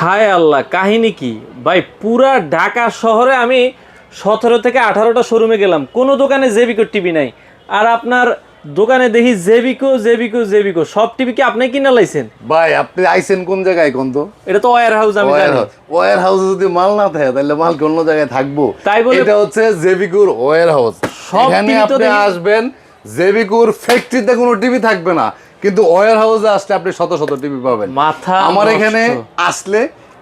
হায় আল্লাহ, কাহিনী কি ভাই? পুরা ঢাকা শহরে আমি 17 থেকে 18টা শোরুমে গেলাম, কোনো দোকানে জেবিকো টিভি নাই। আর আপনার দোকানে দেখি জেবিকো জেবিকো জেবিকো, সব টিভি কি আপনি কিনা লাইছেন? ভাই আপনি আইছেন কোন জায়গায় কোন তো? এটা তো ওয়্যার হাউস, আমি জানি। ওয়্যার হাউসে যদি মাল না থাকে তাহলে মাল অন্য জায়গায় থাকবো? তাই বলে এটা হচ্ছে জেবিকুর ওয়্যার হাউস। সব এখানে টিভি তো আপনি আসবেন, জেবিকুর ফ্যাক্টরিতে কোনো টিভি থাকবে না, কিন্তু ওয়্যার হাউসে আসলে আপনি শত শত টিভি পাবেন। মাথা আমার নষ্ট। এখানে আসলে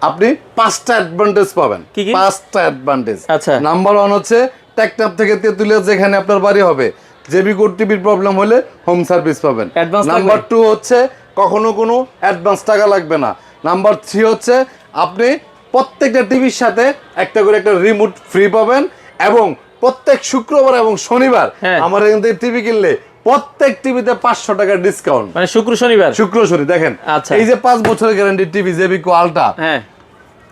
আপনি 5টা অ্যাডভান্টেজ পাবেন। কি কি? 5টা অ্যাডভান্টেজ। আচ্ছা। নাম্বার 1 হচ্ছে টেকনাফ থেকে তেতুলিয়া যেখানে আপনার বাড়ি হবে, জেবিকুর টিভির প্রবলেম হলে হোম সার্ভিস পাবেন। Advance নাম্বার লাগবে? 2 হচ্ছে কখনো কোনো অ্যাডভান্স টাকা লাগবে না। নাম্বার 3 হচ্ছে আপনি প্রত্যেকটা টিভির সাথে একটা করে একটা রিমোট ফ্রি পাবেন, এবং প্রত্যেক শুক্রবার এবং শনিবার হ্যাঁ। আমার এখান থেকে টিভি কিনলে প্রত্যেক টিভিতে 500 টাকা ডিসকাউন্ট। মানে শুক্র শনিবার? শুক্র শনি দেখেন। আচ্ছা। এই যে 5 বছরের গ্যারান্টি টিভি জেবিকো আলট্রা, হ্যাঁ।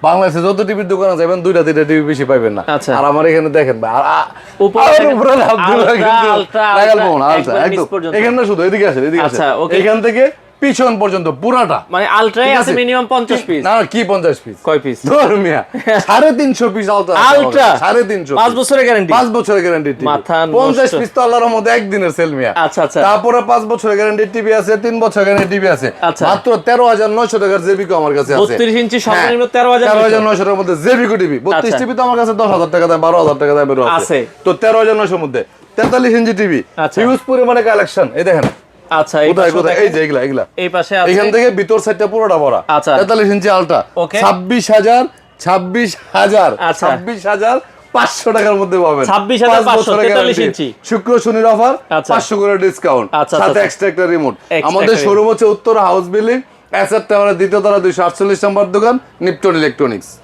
বাংলাদেশে যত টিভির দোকানে যাবেন 2টা 3টা টিভি বেশি পাইবেন না। আচ্ছা। আর আমার এখানে দেখেন ভাই, উপরে আর দেখেন, উপরে আব্দুল্লাহ আলট্রা, কিন্তু আলট্রা, লাগাল আলট্রা, পাবো না, আলট্রা একবার একদম নিচ পর্যন্ত। এখানে না, শুধু এদিকে আসেন, এদিকে আসেন। আচ্ছা, okay। এখান থেকে পিছন পর্যন্ত পুরাটা, মানে আলট্রাই ঠিক আছে মিনিমাম 50 পিস? না কি 50 পিস? কয় পিস? ধর মিয়া 350 পিস আলট্রা। আলট্রা 350, 5 বছরের গ্যারান্টি? 5 বছরের গ্যারান্টি টিভি। মাথা 50 নষ্ট। পিস তো আল্লাহর রহমতে একদিনের সেল মিয়া। আচ্ছা আচ্ছা। তারপরে 5 বছরের গ্যারান্টি টিভি আছে, 3 বছরের গ্যারান্টি টিভি আছে, আচ্ছা। মাত্র 13,900 টাকার জেবিকো আমার কাছে আছে। 32 ইঞ্চি সর্বনিম্ন হ্যাঁ, 13,900 13,900 টাকার মধ্যে জেবিকো টিভি। 32 আচ্ছা। টিভি তো আমার কাছে 10,000 টাকা দাম, 12,000 টাকা দামের আছে। আছে। তো 13,900 এর মধ্যে 43 ইঞ্চি টিভি, আচ্ছা। হিউজ পরিমাণে কালেকশন। এই দেখেন আচ্ছা, এই কোথায় পাশেও কোথায়, দেখেন। এই যে এগুলা এই পাশে আছে। এখান থেকে ভিতর সাইডটা পুরোটা ভরা। আচ্ছা। 43 ইঞ্চি আলট্রা, Okay। 26,000 আচ্ছা। 26,500 টাকার মধ্যে পাবেন। 26,500, 5 বছরের 43 guarantee। ইঞ্চি। শুক্র শনির অফার, আচ্ছা। 500 করে ডিসকাউন্ট, আচ্ছা, সাথে আচ্ছা। এক্সট্রা একটা রিমোট। Extra আমাদের একটা শোরুম হচ্ছে উত্তর হাউস বিল্ডিং, অ্যাসেট টাওয়ারের দ্বিতীয় তলা 248 নম্বর দোকান, নিপটন ইলেকট্রনিক্স।